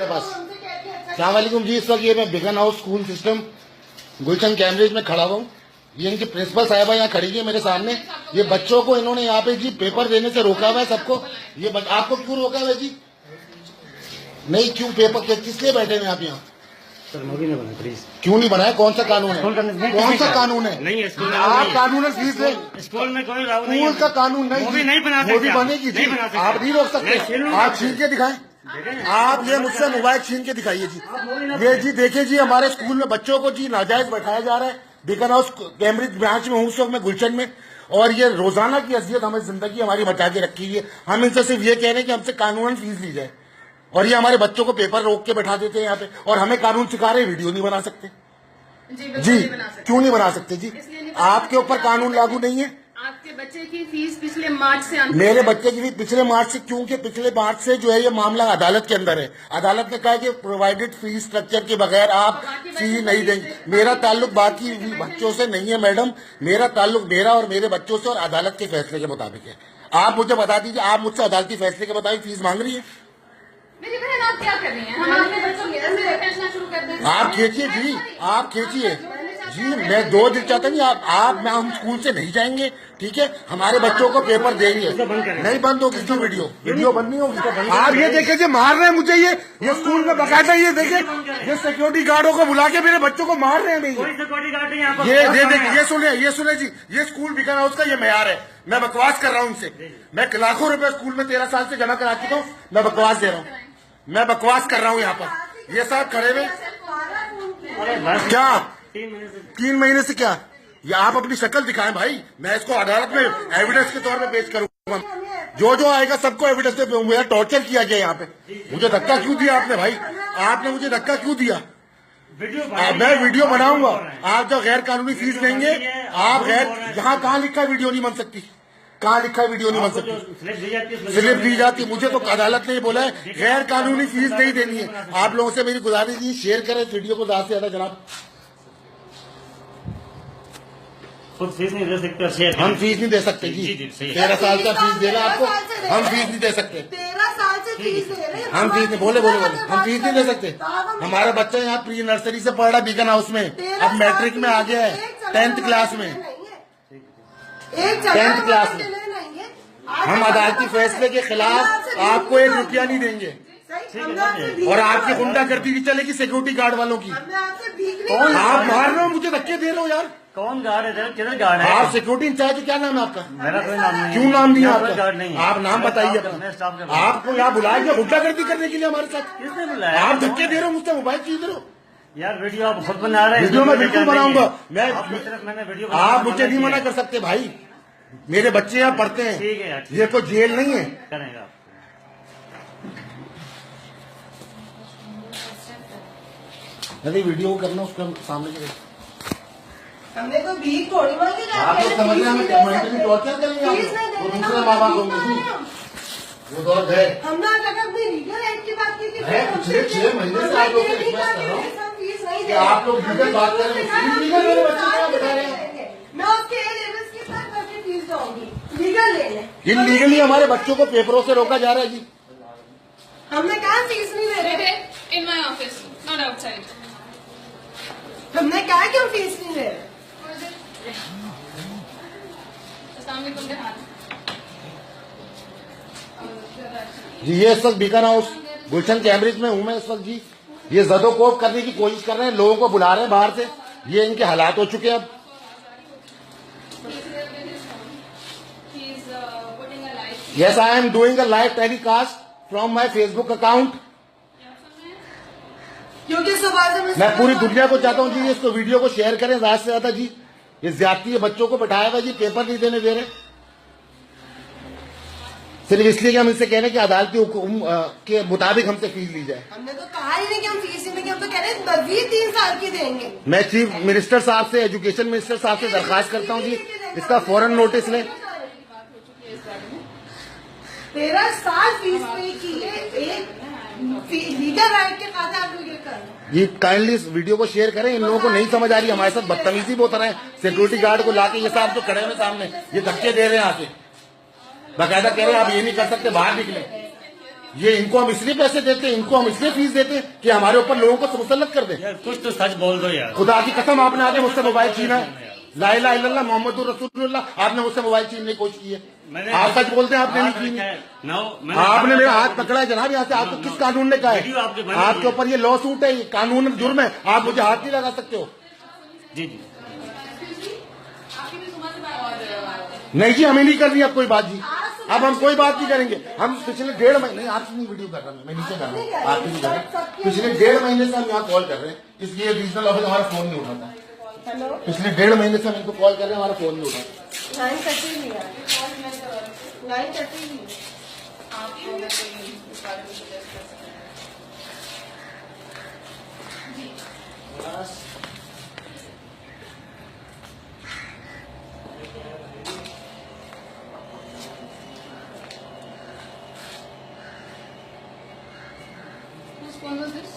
पास। अस्सलाम वालेकुम जी। इस वक्त ये मैं बिगन हाउस स्कूल सिस्टम गुलशन कैम्ब्रिज में खड़ा हुआ हूँ। ये इनकी प्रिंसिपल साहिबा यहाँ खड़ी है मेरे सामने। ये बच्चों को इन्होंने यहाँ पे जी पेपर देने से रोका हुआ है सबको। ये आपको क्यों रोका हुआ है जी? नहीं, क्यों पेपर किस लिए बैठे हैं आप यहाँ? सर मोदी ने बनाया, प्लीज। क्यों नहीं बनाया? कौन सा कानून है? कौन सा कानून है? नहीं है स्कूल आप कानून फीस ले। स्कूल में कोई लागू नहीं स्कूल का कानून नहीं। मोदी नहीं बना सकते। मोदी बनेगी जी, आप नहीं रोक सकते। आप छीन के दिखाएं। आप ये मुझसे मोबाइल छीन के दिखाइए जी। ये जी देखिए जी, हमारे स्कूल में बच्चों को जी नाजायज बैठाया जा रहा है। बिगन हाउस कैम्ब्रिज ब्रांच में हूँ उस वक्त मैं गुलशन में, और ये रोजाना की अजियत हमें जिंदगी हमारी बचा के रखी हुई है। हम इनसे सिर्फ ये कह रहे हैं कि हमसे कानूनन फीस ली जाए, और ये हमारे बच्चों को पेपर रोक के बैठा देते हैं यहाँ पे, और हमें कानून सिखा रहे, वीडियो नहीं बना सकते जी। क्यों नहीं बना सकते जी? आपके ऊपर कानून लागू नहीं है। आपके बच्चे की फीस पिछले मार्च से मेरे बच्चे की फीस पिछले मार्च से, क्योंकि पिछले मार्च से जो है ये मामला अदालत के अंदर है। अदालत ने कहा कि प्रोवाइडेड फीस स्ट्रक्चर के बगैर आप फीस नहीं देंगे। मेरा ताल्लुक बाकी बच्चों से नहीं है मैडम, मेरा ताल्लुक मेरा और मेरे बच्चों से और अदालत के फैसले के मुताबिक है। आप मुझे बता दीजिए, आप मुझसे अदालती फैसले के मुताबिक फीस मांग रही है? मेरी बहन आप क्या कर रही हैं? हम अपने बच्चों की ऐसे भेजना शुरू कर दें। आप खींचिए जी, आप खींचिए जी। मैं 2 दिन चाहता नहीं, हम स्कूल से नहीं जाएंगे, ठीक है? हमारे बच्चों को पेपर देंगे। नहीं बंद होगी इसकी वीडियो बंद नहीं होगी। आप ये देखिए जी, मार रहे हैं मुझे। ये स्कूल में बकायदा ये देखिए, ये सिक्योरिटी गार्डों को बुला के मेरे बच्चों को मार रहे हैं। ये देखिए, ये सुने जी, ये स्कूल बिगन हाउस का ये मेयार है। मैं बकवास कर रहा हूँ उनसे। मैं लाखों रुपए स्कूल में 13 साल से जमा करा चुका हूँ। मैं बकवास दे रहा हूँ, मैं बकवास कर रहा हूँ यहाँ पर। ये साहब खड़े हुए क्या 3 महीने से क्या? ये आप अपनी शक्ल दिखाएं भाई, मैं इसको अदालत में एविडेंस के तौर पे पेश करूंगा। जो आएगा सबको एविडेंस पे। मेरा टॉर्चर किया गया यहाँ पे। मुझे धक्का क्यों दिया आपने भाई? आपने मुझे धक्का क्यों दिया? मैं वीडियो बनाऊंगा। आप जो गैर कानूनी फीस लेंगे, आप यहाँ कहाँ लिखा वीडियो नहीं बन सकती? कहाँ लिखा वीडियो नहीं बन सकती? स्लिप दी जाती। मुझे तो अदालत ने बोला है गैर कानूनी फीस नहीं देनी है। आप लोगों से मेरी गुजारिश है, शेयर करें इस वीडियो को ज्यादा से ज्यादा जनाब। खुद फीस नहीं दे सकते, हम फीस नहीं दे सकते जी। 13 साल का फीस दे रहे हैं आपको, हम फीस नहीं दे सकते। 13 साल से फीस दे रहे हैं। हम फीस नहीं, बोले हम फीस नहीं दे सकते। हमारा बच्चा यहाँ प्री नर्सरी से पढ़ रहा है बिगन हाउस में, अब मैट्रिक में आ गया है 10th क्लास में। 10th क्लास में हम अदालती फैसले के खिलाफ आपको 1 रुपया नहीं देंगे, और आपकी गुंडागर्दी भी चलेगी सिक्योरिटी गार्ड वालों की। आप मार रहे हो, मुझे धक्के दे रहे हो यार। कौन गार्ड है? किधर गार्ड है? आप सिक्योरिटी इंचार्ज, क्या नाम है आपका? मेरा कोई नाम नहीं। क्यों नाम नहीं है आपका? गार्ड नहीं। आप नाम बताइए अपना। आपको यहाँ बुलाया गया गुंडागर्दी करने के लिए हमारे साथ? किसने बुलाया? आप धक्के दे रहे हो, मुझसे मोबाइल खींच रहे हो यार। वीडियो आप खुद बना रहे हैं। वीडियो मैं बिल्कुल बनाऊंगा। मैंने वीडियो आप मुझे नहीं मना कर सकते भाई, मेरे बच्चे यहाँ पढ़ते हैं। ठीक है यार, ये कोई जेल नहीं है। करेंगे यदि वीडियो करना उसके सामने के हमने कोई भीख थोड़ी मांगी। आप लोग समझ रहे हैं हमें मेंटली टॉर्चर करेंगे वो दूसरे माँ बाप होंगे जी। वो दौर गए। हमने तक अपनी लीगल एड की बात की थी। पिछले 6 महीने से आप लोग से रिक्वेस्ट कर रहा हूँ कि आप लोग लीगल बात करें। लीगल मेरे बच्चे क्या बता रहे हैं? मैं उसके एज के साथ अपनी फीस दूंगी। लीगल ले लें। इलीगली हमारे बच्चों को पेपरों से रोका जा रहा है जी। हमने कहा फीस नहीं दे रहे। इन माई ऑफिस, नॉट आउटसाइड। हमने कहा कि हम फीस नहीं दे रहे। जी ये इस वक्त बिगन हाउस गुलशन कैम्ब्रिज में हूं मैं इस वक्त जी। ये जदोकोब करने की कोशिश कर रहे हैं, लोगों को बुला रहे हैं बाहर से। ये इनके हालात हो चुके हैं अब। Yes, I am doing a live telecast from my Facebook account. क्योंकि सुबह से मैं पूरी दुनिया को चाहता हूँ जी इसको वीडियो को शेयर करें ज्यादा से ज्यादा जी। ये ज्यादती है, बच्चों को बैठाया हुआ जी, पेपर नहीं देने दे रहे, सिर्फ इसलिए कि हम इनसे कह रहे हैं कि अदालती हुकुम के मुताबिक हमसे फीस ली जाए। हमने तो कहा ही नहीं कि हम फीस नहीं देंगे, हम तो कह रहे हैं मजीद 3 साल की देंगे। मैं चीफ मिनिस्टर साहब से, एजुकेशन मिनिस्टर साहब से दरखास्त करता हूँ जी इसका फौरन नोटिस लें। 13 साल फीस पे की है, एक लीगल राइट के खाते आप लोग ये कर रहे हैं। ये काइंडली इस वीडियो को शेयर करें। इन लोगों को नहीं समझ आ रही, हमारे साथ बदतमीजी बहुत रहे हैं। सिक्योरिटी गार्ड को लाके ये साहब जो खड़े हुए सामने, ये धक्के दे रहे हैं आके, बाकायदा कह रहे हैं आप ये नहीं कर सकते, बाहर निकले। ये इनको हम इसलिए पैसे देते हैं, इनको हम इसलिए फीस देते हैं कि हमारे ऊपर लोगों को मुसल्लत कर दें। यार कुछ तो सच बोल दो यार। खुदा की कसम आपने आगे मुझसे मोबाइल छीना है, ला इलाहा इल्लल्लाह मोहम्मदुर रसूलुल्लाह, आपने मुझसे मोबाइल छीनने की कोशिश की है। आप सच बोलते हैं आपने नहीं छीनी। आपने मेरा हाथ पकड़ा है जनाब, यहाँ से आपको किस कानून ने कहा है? आपके ऊपर ये लॉ सूट है, ये कानून जुर्म है, आप मुझे हाथ नहीं लगा सकते हो। जी जी आपकी भी सुबह से बात नहीं जी, हमें नहीं करनी अब कोई बात जी, अब हम कोई बात नहीं करेंगे। हम पिछले 1.5 महीने आपसे नहीं वीडियो कर रहा मैं नीचे कर रहा हूँ, आपकी नहीं कर रहा। पिछले 1.5 महीने से हम यहाँ कॉल कर रहे हैं, इसलिए रीजनल ऑफिस हमारा फोन नहीं उठाता। हेलो, पिछले 1.5 महीने से हम इनको कॉल कर रहे हैं, हमारा फोन नहीं उठाता। 9:30 नहीं है, 9:30 नहीं है। आपकी अगर कोई इस बारे में suggest कर सकते हैं। Whose phone was this?